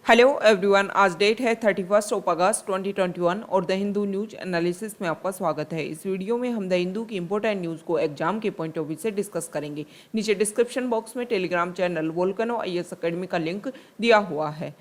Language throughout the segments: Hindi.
हेलो एवरीवन, आज डेट है 31 अगस्त 2021 और द हिंदू न्यूज एनालिसिस में आपका स्वागत है। इस वीडियो में हम द हिंदू की इंपॉर्टेंट न्यूज़ को एग्जाम के पॉइंट ऑफ व्यू से डिस्कस करेंगे। नीचे डिस्क्रिप्शन बॉक्स में Telegram channel volcano IAS academy का लिंक दिया हुआ है।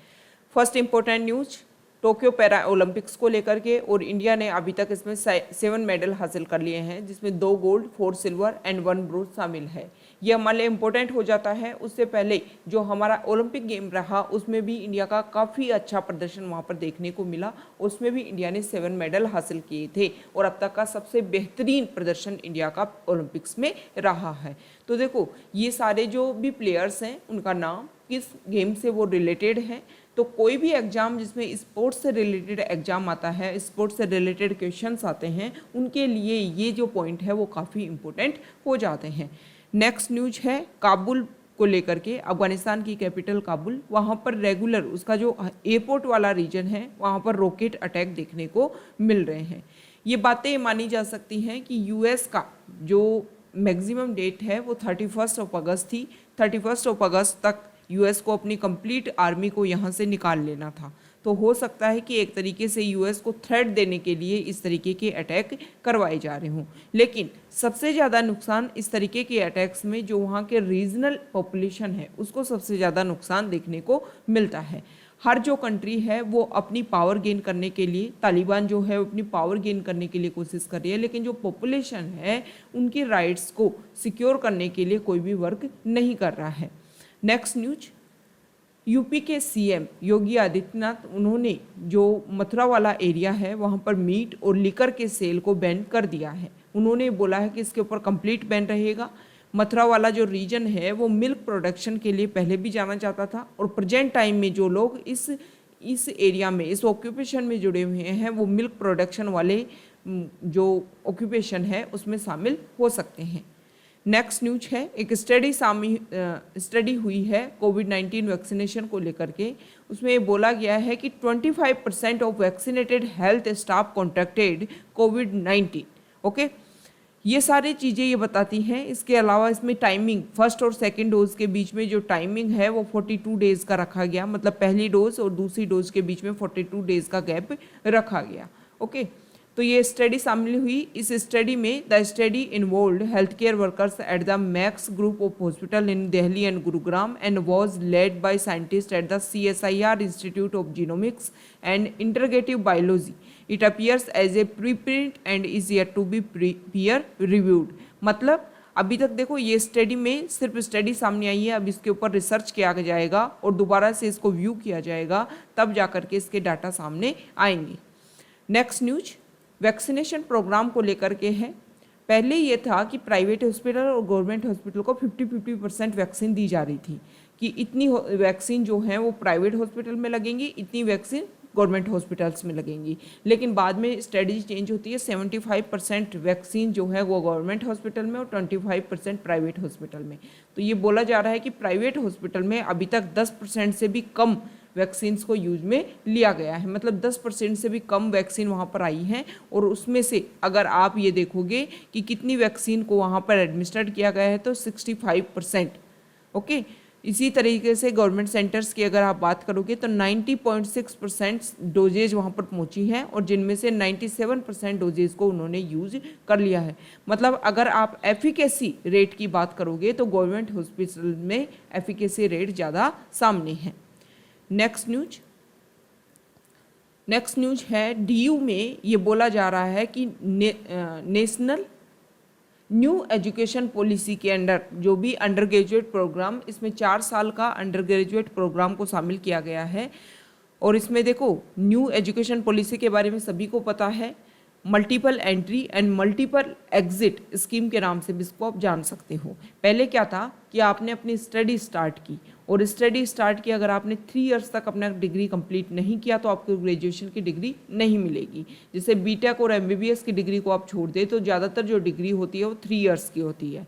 First important news Tokyo para Olympics को लेकर के, और इंडिया ने अभी तक इसमें 7 मेडल हासिल कर लिए हैं, जिसमें 2 गोल्ड 4 सिल्वर एंड 1 ब्रोंज शामिल है। ये हमारे लिए इम्पोर्टेंट हो जाता है। उससे पहले जो हमारा ओलंपिक गेम रहा उसमें भी इंडिया का काफ़ी अच्छा प्रदर्शन वहाँ पर देखने को मिला। उसमें भी इंडिया ने 7 मेडल हासिल किए थे और अब तक का सबसे बेहतरीन प्रदर्शन इंडिया का ओलंपिक्स में रहा है। तो देखो, ये सारे जो भी प्लेयर्स हैं उनका नाम किस गेम से वो रिलेटेड है। तो कोई भी एग्जाम जिसमें स्पोर्ट्स से रिलेटेड एग्जाम आता है, स्पोर्ट्स से रिलेटेड क्वेश्चंस आते हैं, उनके लिए ये जो पॉइंट है वो काफ़ी इंपॉर्टेंट हो जाते हैं। नेक्स्ट न्यूज है काबुल को लेकर के। अफगानिस्तान की कैपिटल काबुल, वहाँ पर रेगुलर उसका जो एयरपोर्ट वाला रीजन है वहाँ पर रॉकेट अटैक देखने को मिल रहे हैं। ये बातें मानी जा सकती हैं कि यूएस का जो मैक्सिमम डेट है वो 31 अगस्त थी। 31 अगस्त तक यूएस को अपनी कंप्लीट आर्मी को यहाँ से निकाल लेना था। तो हो सकता है कि एक तरीके से यूएस को थ्रेट देने के लिए इस तरीके के अटैक करवाए जा रहे हों। लेकिन सबसे ज़्यादा नुकसान इस तरीके के अटैक्स में जो वहाँ के रीजनल पॉपुलेशन है उसको सबसे ज़्यादा नुकसान देखने को मिलता है। हर जो कंट्री है वो अपनी पावर गेन करने के लिए, तालिबान जो है अपनी पावर गेन करने के लिए कोशिश कर रही है, लेकिन जो पॉपुलेशन है उनके राइट्स को सिक्योर करने के लिए कोई भी वर्क नहीं कर रहा है। नेक्स्ट न्यूज, यूपी के सीएम योगी आदित्यनाथ, उन्होंने जो मथुरा वाला एरिया है वहाँ पर मीट और लिकर के सेल को बैन कर दिया है। उन्होंने बोला है कि इसके ऊपर कंप्लीट बैन रहेगा। मथुरा वाला जो रीजन है वो मिल्क प्रोडक्शन के लिए पहले भी जाना जाता था, और प्रेजेंट टाइम में जो लोग इस एरिया में, इस ऑक्यूपेशन में जुड़े हुए हैं, वो मिल्क प्रोडक्शन वाले जो ऑक्यूपेशन है उसमें शामिल हो सकते हैं। नेक्स्ट न्यूज है, एक स्टडी हुई है कोविड-19 वैक्सीनेशन को लेकर के। उसमें ये बोला गया है कि 25% of vaccinated health staff contracted covid. Okay, ये सारी चीज़ें ये बताती हैं। इसके अलावा इसमें टाइमिंग, फर्स्ट और सेकेंड डोज के बीच में जो टाइमिंग है वो 42 डेज़ का रखा गया, मतलब पहली डोज और दूसरी डोज के बीच में 42 डेज़ का गैप रखा गया। ओके, तो ये स्टडी शामिल हुई। इस स्टडी में the study involved health care workers at the Max group of hospital in Delhi and Gurugram and was led by scientist at the CSIR institute of genomics and integrative biology. It appears as a preprint and is yet to be peer reviewed. मतलब अभी तक देखो ये स्टडी में सिर्फ स्टडी सामने आई है, अब इसके ऊपर रिसर्च किया जाएगा और दोबारा से इसको व्यू किया जाएगा, तब जाकर के इसके डाटा सामने आएंगे। नेक्स्ट न्यूज वैक्सीनेशन प्रोग्राम को लेकर के है। पहले ये था कि प्राइवेट हॉस्पिटल और गवर्नमेंट हॉस्पिटल को 50-50% वैक्सीन दी जा रही थी कि इतनी वैक्सीन जो है वो प्राइवेट हॉस्पिटल में लगेंगी, इतनी वैक्सीन गवर्नमेंट हॉस्पिटल्स में लगेंगी। लेकिन बाद में स्ट्रेटजी चेंज होती है, 75% वैक्सीन जो है वो गवर्नमेंट हॉस्पिटल में और 25% प्राइवेट हॉस्पिटल में। तो ये बोला जा रहा है कि प्राइवेट हॉस्पिटल में अभी तक 10% से भी कम वैक्सीन्स को यूज में लिया गया है, मतलब 10% से भी कम वैक्सीन वहाँ पर आई हैं। और उसमें से अगर आप ये देखोगे कि कितनी वैक्सीन को वहाँ पर एडमिनिस्ट्रेट किया गया है तो 65%। ओके, इसी तरीके से गवर्नमेंट सेंटर्स की अगर आप बात करोगे तो 90.6% डोजेज वहाँ पर पहुँची हैं, और जिनमें से 97% डोजेज को उन्होंने यूज कर लिया है। मतलब अगर आप एफिकेसी रेट की बात करोगे तो गवर्नमेंट हॉस्पिटल में एफिकेसी रेट ज़्यादा सामने है। नेक्स्ट न्यूज है डीयू में ये बोला जा रहा है कि नेशनल न्यू एजुकेशन पॉलिसी के अंडर जो भी अंडर ग्रेजुएट प्रोग्राम, इसमें 4 साल का अंडर ग्रेजुएट प्रोग्राम को शामिल किया गया है। और इसमें देखो न्यू एजुकेशन पॉलिसी के बारे में सभी को पता है, multiple entry and multiple exit scheme के नाम से भी इसको आप जान सकते हो। पहले क्या था कि आपने अपनी स्टडी स्टार्ट की, और स्टडी स्टार्ट की अगर आपने 3 इयर्स तक अपना डिग्री कंप्लीट नहीं किया तो आपको ग्रेजुएशन की डिग्री नहीं मिलेगी। जैसे बीटेक और MBBS की डिग्री को आप छोड़ दें तो ज़्यादातर जो डिग्री होती है वो 3 इयर्स की होती है।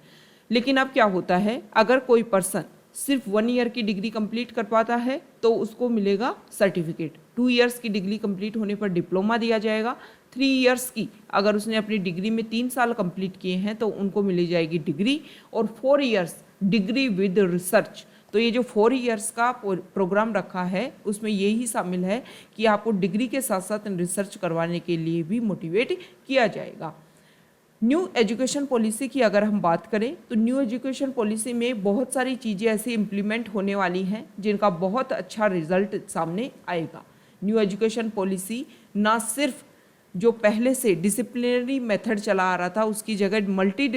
लेकिन अब क्या होता है, अगर कोई पर्सन सिर्फ 1 ईयर की डिग्री कंप्लीट कर पाता है तो उसको मिलेगा सर्टिफिकेट। 2 इयर्स की डिग्री कंप्लीट होने पर डिप्लोमा दिया जाएगा। 3 इयर्स की अगर उसने अपनी डिग्री में 3 साल कंप्लीट किए हैं तो उनको मिली जाएगी डिग्री। और 4 इयर्स डिग्री विद रिसर्च, तो ये जो 4 इयर्स का प्रोग्राम रखा है उसमें यही शामिल है कि आपको डिग्री के साथ साथ रिसर्च करवाने के लिए भी मोटिवेट किया जाएगा। न्यू एजुकेशन पॉलिसी की अगर हम बात करें तो न्यू एजुकेशन पॉलिसी में बहुत सारी चीज़ें ऐसी इम्प्लीमेंट होने वाली हैं जिनका बहुत अच्छा रिजल्ट सामने आएगा। न्यू एजुकेशन पॉलिसी ना सिर्फ जो पहले से डिसिप्लिनरी मेथड चला आ रहा था उसकी जगह मल्टी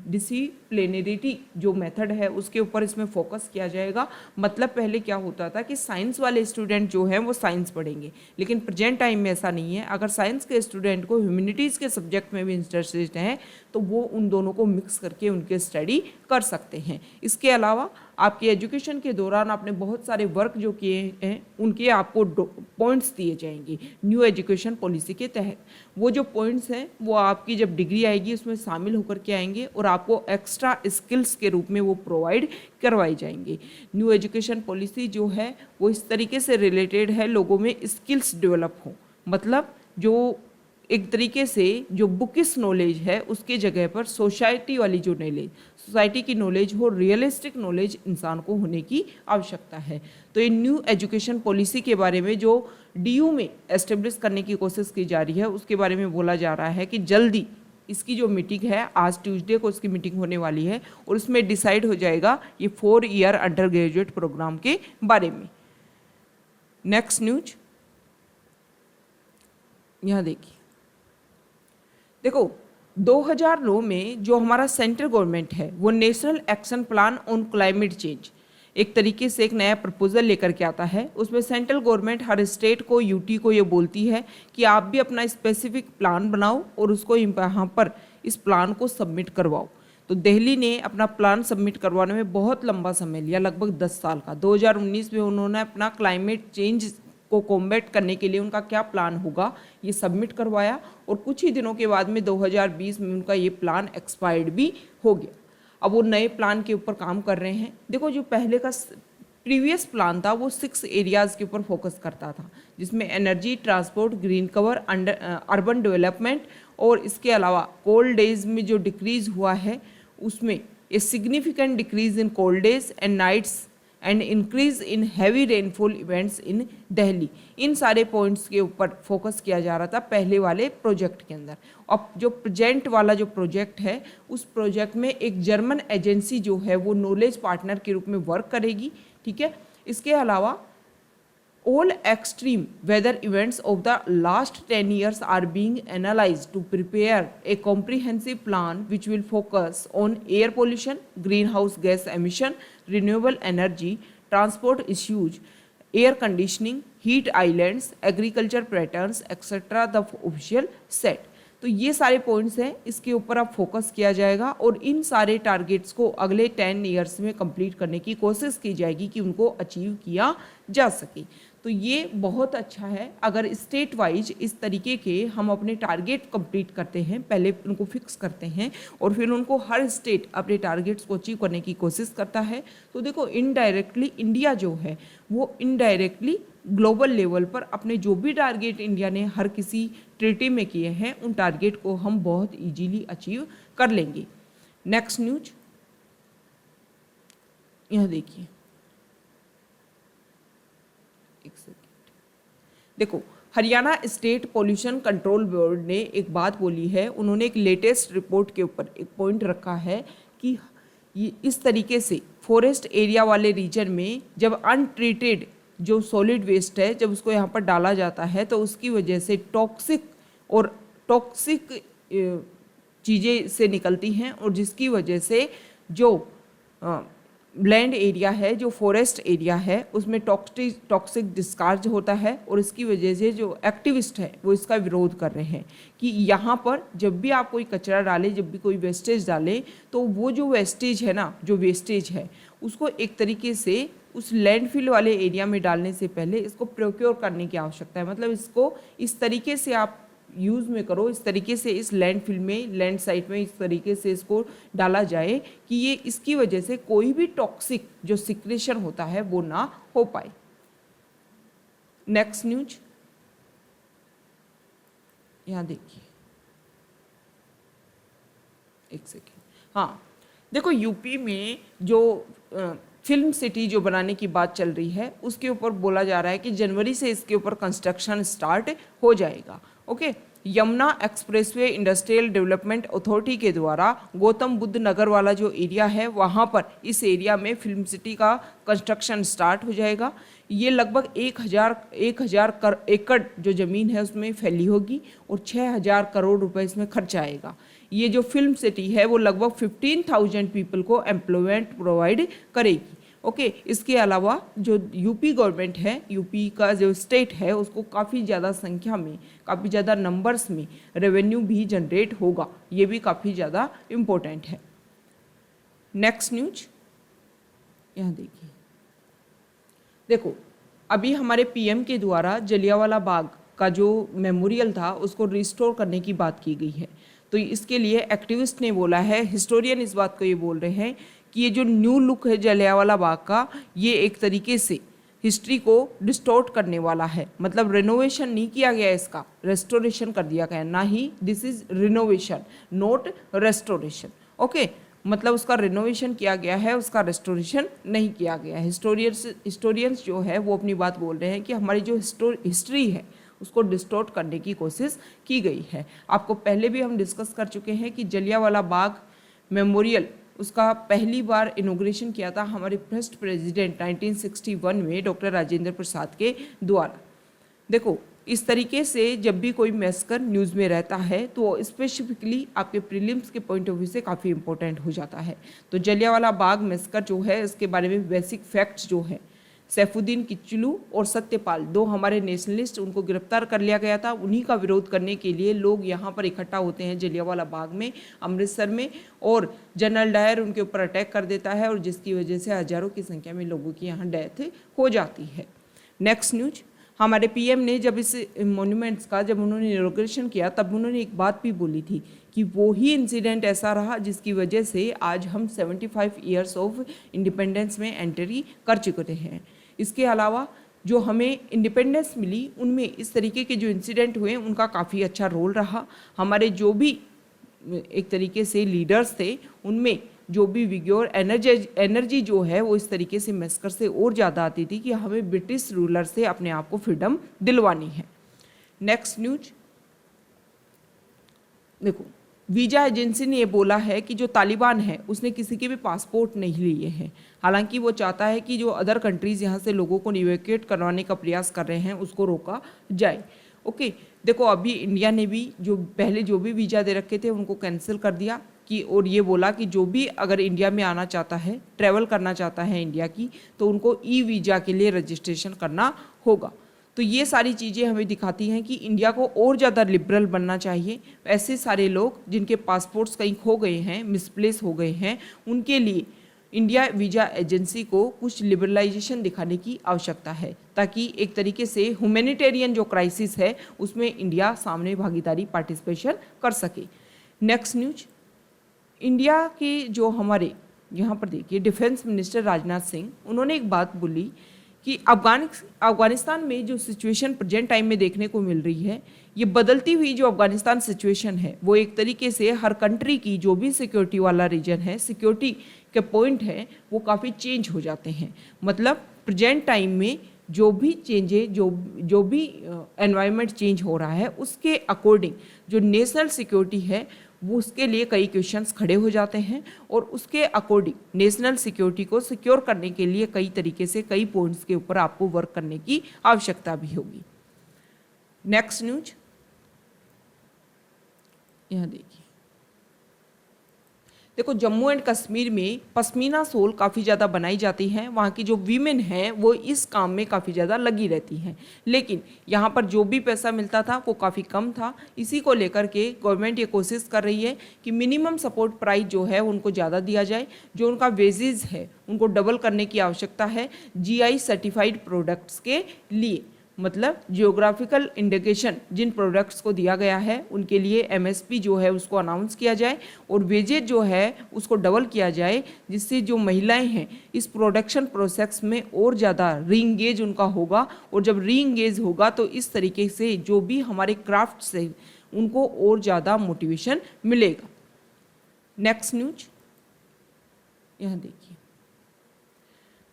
डिसिप्लिनरिटी जो मेथड है उसके ऊपर इसमें फोकस किया जाएगा। मतलब पहले क्या होता था कि साइंस वाले स्टूडेंट जो हैं वो साइंस पढ़ेंगे, लेकिन प्रेजेंट टाइम में ऐसा नहीं है। अगर साइंस के स्टूडेंट को ह्यूमैनिटीज़ के सब्जेक्ट में भी इंटरेस्टेड हैं तो वो उन दोनों को मिक्स करके उनके स्टडी कर सकते हैं। इसके अलावा आपकी एजुकेशन के दौरान आपने बहुत सारे वर्क जो किए हैं उनके आपको पॉइंट्स दिए जाएंगे न्यू एजुकेशन पॉलिसी के तहत। वो जो पॉइंट्स हैं वो आपकी जब डिग्री आएगी उसमें शामिल होकर के आएंगे और आपको एक्स्ट्रा स्किल्स के रूप में वो प्रोवाइड करवाई जाएंगे। न्यू एजुकेशन पॉलिसी जो है वो इस तरीके से रिलेटेड है लोगों में स्किल्स डेवलप हो, मतलब जो एक तरीके से जो बुकिश नॉलेज है उसके जगह पर सोसाइटी वाली जो नॉलेज, सोसाइटी की नॉलेज हो, रियलिस्टिक नॉलेज इंसान को होने की आवश्यकता है। तो ये न्यू एजुकेशन पॉलिसी के बारे में जो डीयू में एस्टेब्लिश करने की कोशिश की जा रही है उसके बारे में बोला जा रहा है कि जल्दी इसकी जो मीटिंग है, आज ट्यूसडे को इसकी मीटिंग होने वाली है और उसमें डिसाइड हो जाएगा ये 4 ईयर अंडर ग्रेजुएट प्रोग्राम के बारे में। नेक्स्ट न्यूज यहाँ देखिए, देखो 2009 में जो हमारा सेंट्रल गवर्नमेंट है वो national action plan on climate change एक तरीके से एक नया प्रपोजल लेकर के आता है। उसमें सेंट्रल गवर्नमेंट हर स्टेट को, यूटी को ये बोलती है कि आप भी अपना स्पेसिफिक प्लान बनाओ और उसको यहाँ पर इस प्लान को सबमिट करवाओ। तो दिल्ली ने अपना प्लान सबमिट करवाने में बहुत लंबा समय लिया, लगभग 10 साल का। 2019 में उन्होंने अपना क्लाइमेट चेंज को कॉम्बैट करने के लिए उनका क्या प्लान होगा ये सबमिट करवाया और कुछ ही दिनों के बाद में 2020 में उनका ये प्लान एक्सपायर्ड भी हो गया। अब वो नए प्लान के ऊपर काम कर रहे हैं। देखो जो पहले का प्रीवियस प्लान था वो 6 एरियाज़ के ऊपर फोकस करता था, जिसमें energy, transport, green cover, urban development और इसके अलावा कोल्ड डेज में जो डिक्रीज़ हुआ है उसमें a significant decrease in cold days and nights and increase in heavy rainfall events in Delhi. इन सारे पॉइंट्स के ऊपर फोकस किया जा रहा था पहले वाले प्रोजेक्ट के अंदर। अब जो प्रेजेंट वाला जो प्रोजेक्ट है उस प्रोजेक्ट में एक जर्मन एजेंसी जो है वो नॉलेज पार्टनर के रूप में वर्क करेगी, ठीक है। इसके अलावा all extreme weather events of the last 10 years are being analyzed to prepare a comprehensive plan which will focus on air pollution, greenhouse gas emission, renewable energy, transport issues, air conditioning, heat islands, agriculture patterns, etc. the official set। तो ये सारे पॉइंट्स हैं, इसके ऊपर अब फोकस किया जाएगा और इन सारे टारगेट्स को अगले 10 ईयर्स में कंप्लीट करने की कोशिश की जाएगी कि उनको अचीव किया जा सके। तो ये बहुत अच्छा है अगर स्टेट वाइज इस तरीके के हम अपने टारगेट कंप्लीट करते हैं, पहले उनको फिक्स करते हैं और फिर उनको हर स्टेट अपने टारगेट्स को अचीव करने की कोशिश करता है। तो देखो इनडायरेक्टली इंडिया जो है वो इनडायरेक्टली ग्लोबल लेवल पर अपने जो भी टारगेट इंडिया ने हर किसी ट्रीटी में किए हैं उन टारगेट को हम बहुत इजीली अचीव कर लेंगे। नेक्स्ट न्यूज यहाँ देखिए, एक सेकेंड, देखो Haryana state pollution control board ने एक बात बोली है। उन्होंने एक लेटेस्ट रिपोर्ट के ऊपर एक पॉइंट रखा है कि ये इस तरीके से फॉरेस्ट एरिया वाले रीजन में जब अनट्रीटेड जो सॉलिड वेस्ट है जब उसको यहाँ पर डाला जाता है तो उसकी वजह से टॉक्सिक चीज़ें से निकलती हैं और जिसकी वजह से जो लैंड एरिया है, जो फॉरेस्ट एरिया है उसमें टॉक्सिक डिस्चार्ज होता है और इसकी वजह से जो एक्टिविस्ट है वो इसका विरोध कर रहे हैं कि यहाँ पर जब भी आप कोई कचरा डालें, जब भी कोई वेस्टेज डालें तो वो जो वेस्टेज है ना, जो वेस्टेज है उसको एक तरीके से उस लैंडफिल वाले एरिया में डालने से पहले इसको प्रोक्योर करने की आवश्यकता है। मतलब इसको इस तरीके से आप यूज़ में करो, इस तरीके से इस लैंडफिल में, लैंड साइट में इस तरीके से इसको डाला जाए कि ये इसकी वजह से कोई भी टॉक्सिक जो सिक्रेशन होता है वो ना हो पाए। नेक्स्ट न्यूज यहाँ देखिए, एक सेकेंड, हाँ देखो यूपी में जो फिल्म सिटी जो बनाने की बात चल रही है उसके ऊपर बोला जा रहा है कि जनवरी से इसके ऊपर कंस्ट्रक्शन स्टार्ट हो जाएगा। Okay, Yamuna expressway industrial development authority के द्वारा गौतम बुद्ध नगर वाला जो एरिया है वहाँ पर इस एरिया में फिल्म सिटी का कंस्ट्रक्शन स्टार्ट हो जाएगा। ये लगभग 1000 एकड़ जो ज़मीन है उसमें फैली होगी और 6000 करोड़ रुपए इसमें खर्च आएगा। ये जो फिल्म सिटी है वो लगभग 15,000 पीपल को एम्प्लॉयमेंट प्रोवाइड करेगी। ओके, इसके अलावा जो यूपी गवर्नमेंट है, यूपी का जो स्टेट है, उसको काफ़ी ज़्यादा संख्या में, काफ़ी ज़्यादा नंबर्स में रेवेन्यू भी जनरेट होगा। ये भी काफ़ी ज़्यादा इम्पोर्टेंट है। नेक्स्ट न्यूज यहाँ देखिए, देखो अभी हमारे पीएम के द्वारा जलियांवाला बाग का जो मेमोरियल था उसको रिस्टोर करने की बात की गई है। तो इसके लिए एक्टिविस्ट ने बोला है, हिस्टोरियन इस बात को ये बोल रहे हैं कि ये जो न्यू लुक है जलियांवाला बाग का, ये एक तरीके से हिस्ट्री को डिस्टॉर्ट करने वाला है। मतलब रिनोवेशन नहीं किया गया, इसका रेस्टोरेशन कर दिया गया, ना ही this is renovation not restoration. Okay, मतलब उसका रिनोवेशन किया गया है, उसका रेस्टोरेशन नहीं किया गया है। हिस्टोरियंस जो है वो अपनी बात बोल रहे हैं कि हमारी जो हिस्ट्री है उसको डिस्टॉर्ट करने की कोशिश की गई है। आपको पहले भी हम डिस्कस कर चुके हैं कि जलियांवाला बाग मेमोरियल उसका पहली बार इनॉग्रेशन किया था हमारे फर्स्ट प्रेसिडेंट 1961 में डॉक्टर राजेंद्र प्रसाद के द्वारा। देखो इस तरीके से जब भी कोई मैसेकर न्यूज़ में रहता है तो स्पेसिफिकली आपके प्रीलिम्स के पॉइंट ऑफ व्यू से काफ़ी इंपॉर्टेंट हो जाता है। तो जलियांवाला बाग मैसेकर जो है इसके बारे में बेसिक फैक्ट्स जो है, सैफुद्दीन किचलू और सत्यपाल, दो हमारे नेशनलिस्ट, उनको गिरफ्तार कर लिया गया था। उन्हीं का विरोध करने के लिए लोग यहाँ पर इकट्ठा होते हैं जलियांवाला बाग में, अमृतसर में, और जनरल डायर उनके ऊपर अटैक कर देता है और जिसकी वजह से हज़ारों की संख्या में लोगों की यहाँ डेथ हो जाती है। नेक्स्ट न्यूज, हमारे पीएम ने जब इस मॉन्यूमेंट्स का जब उन्होंने इनॉग्रेशन किया तब उन्होंने एक बात भी बोली थी कि वो ही इंसिडेंट ऐसा रहा जिसकी वजह से आज हम 75 ईयर्स ऑफ इंडिपेंडेंस में एंट्री कर चुके हैं। इसके अलावा जो हमें इंडिपेंडेंस मिली उनमें इस तरीके के जो इंसिडेंट हुए उनका काफ़ी अच्छा रोल रहा। हमारे जो भी एक तरीके से लीडर्स थे उनमें जो भी विग्योर एनर्जी जो है वो इस तरीके से मैसेकर से और ज़्यादा आती थी कि हमें ब्रिटिश रूलर से अपने आप को फ्रीडम दिलवानी है। नेक्स्ट न्यूज देखो, वीज़ा एजेंसी ने ये बोला है कि जो तालिबान है उसने किसी के भी पासपोर्ट नहीं लिए हैं। हालांकि वो चाहता है कि जो अदर कंट्रीज़ यहाँ से लोगों को इवैक्यूएट करवाने का प्रयास कर रहे हैं उसको रोका जाए। ओके, देखो अभी इंडिया ने भी जो पहले जो भी वीज़ा दे रखे थे उनको कैंसिल कर दिया कि, और ये बोला कि जो भी अगर इंडिया में आना चाहता है, ट्रैवल करना चाहता है इंडिया की, तो उनको ई वीज़ा के लिए रजिस्ट्रेशन करना होगा। तो ये सारी चीज़ें हमें दिखाती हैं कि इंडिया को और ज़्यादा लिबरल बनना चाहिए। ऐसे सारे लोग जिनके पासपोर्ट्स कहीं खो गए हैं, मिसप्लेस हो गए हैं, उनके लिए इंडिया वीज़ा एजेंसी को कुछ लिबरलाइजेशन दिखाने की आवश्यकता है ताकि एक तरीके से ह्यूमैनिटेरियन जो क्राइसिस है उसमें इंडिया सामने भागीदारी पार्टिसिपेशन कर सके। नेक्स्ट न्यूज, इंडिया के जो हमारे यहाँ पर देखिए डिफेंस मिनिस्टर राजनाथ सिंह, उन्होंने एक बात बोली कि अफगानिस्तान में जो सिचुएशन प्रेजेंट टाइम में देखने को मिल रही है, ये बदलती हुई जो अफगानिस्तान सिचुएशन है वो एक तरीके से हर कंट्री की जो भी सिक्योरिटी वाला रीजन है, सिक्योरिटी के पॉइंट है, वो काफ़ी चेंज हो जाते हैं। मतलब प्रेजेंट टाइम में जो भी चेंजेज जो भी एनवायरनमेंट चेंज हो रहा है उसके अकॉर्डिंग जो नेशनल सिक्योरिटी है वो उसके लिए कई क्वेश्चंस खड़े हो जाते हैं और उसके अकॉर्डिंग नेशनल सिक्योरिटी को सिक्योर करने के लिए कई तरीके से कई पॉइंट्स के ऊपर आपको वर्क करने की आवश्यकता भी होगी। नेक्स्ट न्यूज यहाँ देखिए, देखो जम्मू एंड कश्मीर में पश्मीना सोल काफ़ी ज़्यादा बनाई जाती हैं। वहाँ की जो वीमेन हैं वो इस काम में काफ़ी ज़्यादा लगी रहती हैं, लेकिन यहाँ पर जो भी पैसा मिलता था वो काफ़ी कम था। इसी को लेकर के गवर्नमेंट ये कोशिश कर रही है कि मिनिमम सपोर्ट प्राइस जो है उनको ज़्यादा दिया जाए, जो उनका वेजेस है उनको डबल करने की आवश्यकता है जीआई सर्टिफाइड प्रोडक्ट्स के लिए। मतलब जियोग्राफिकल इंडिकेशन जिन प्रोडक्ट्स को दिया गया है उनके लिए एमएसपी जो है उसको अनाउंस किया जाए और वेजेज जो है उसको डबल किया जाए, जिससे जो महिलाएं हैं इस प्रोडक्शन प्रोसेस में और ज़्यादा रीइंगेज उनका होगा। और जब रीइंगेज होगा तो इस तरीके से जो भी हमारे क्राफ्ट्स हैं उनको और ज़्यादा मोटिवेशन मिलेगा। नेक्स्ट न्यूज यहाँ देखिए,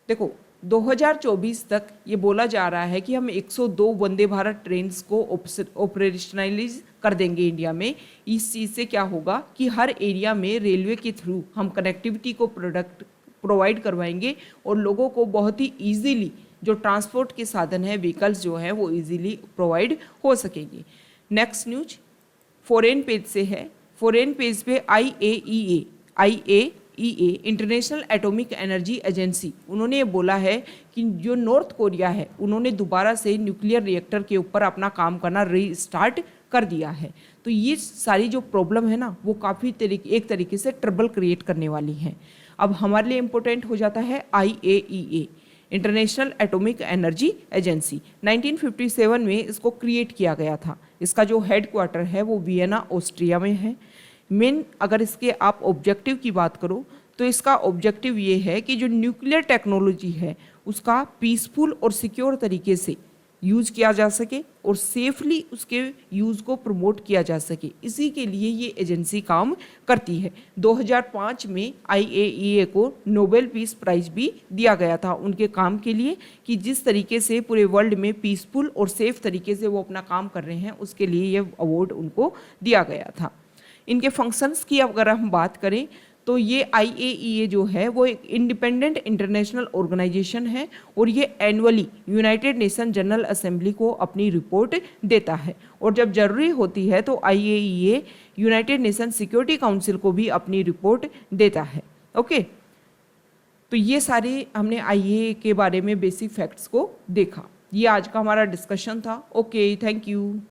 देखो 2024 तक ये बोला जा रहा है कि हम 102 वंदे भारत ट्रेन्स को ऑपरेशनलाइज कर देंगे इंडिया में। इस चीज़ से क्या होगा कि हर एरिया में रेलवे के थ्रू हम कनेक्टिविटी को प्रोवाइड करवाएंगे और लोगों को बहुत ही ईजीली जो ट्रांसपोर्ट के साधन है, व्हीकल्स जो हैं वो ईजीली प्रोवाइड हो सकेंगे। नेक्स्ट न्यूज फॉरेन पेज से है। फॉरेन पेज पे IAEA international atomic energy agency, उन्होंने ये बोला है कि जो नॉर्थ कोरिया है उन्होंने दोबारा से न्यूक्लियर रिएक्टर के ऊपर अपना काम करना रीस्टार्ट कर दिया है। तो ये सारी जो प्रॉब्लम है ना वो काफ़ी एक तरीके से ट्रबल क्रिएट करने वाली हैं। अब हमारे लिए इम्पोर्टेंट हो जाता है IAEA international atomic energy agency. 1957 में इसको क्रिएट किया गया था। इसका जो हेड क्वार्टर है वो वियना ऑस्ट्रिया में है। मेन अगर इसके आप ऑब्जेक्टिव की बात करो तो इसका ऑब्जेक्टिव ये है कि जो न्यूक्लियर टेक्नोलॉजी है उसका पीसफुल और सिक्योर तरीके से यूज़ किया जा सके और सेफली उसके यूज़ को प्रमोट किया जा सके, इसी के लिए ये एजेंसी काम करती है। 2005 में IAEA को नोबेल पीस प्राइज़ भी दिया गया था उनके काम के लिए कि जिस तरीके से पूरे वर्ल्ड में पीसफुल और सेफ तरीके से वो अपना काम कर रहे हैं, उसके लिए ये अवार्ड उनको दिया गया था। इनके फंक्शंस की अगर हम बात करें तो ये IAEA जो है वो एक इंडिपेंडेंट इंटरनेशनल ऑर्गेनाइजेशन है और ये annually United nation general assembly को अपनी रिपोर्ट देता है और जब जरूरी होती है तो IAEA United nation security council को भी अपनी रिपोर्ट देता है। ओके, तो ये सारे हमने IAEA के बारे में बेसिक फैक्ट्स को देखा। ये आज का हमारा डिस्कशन था। Okay, thank you.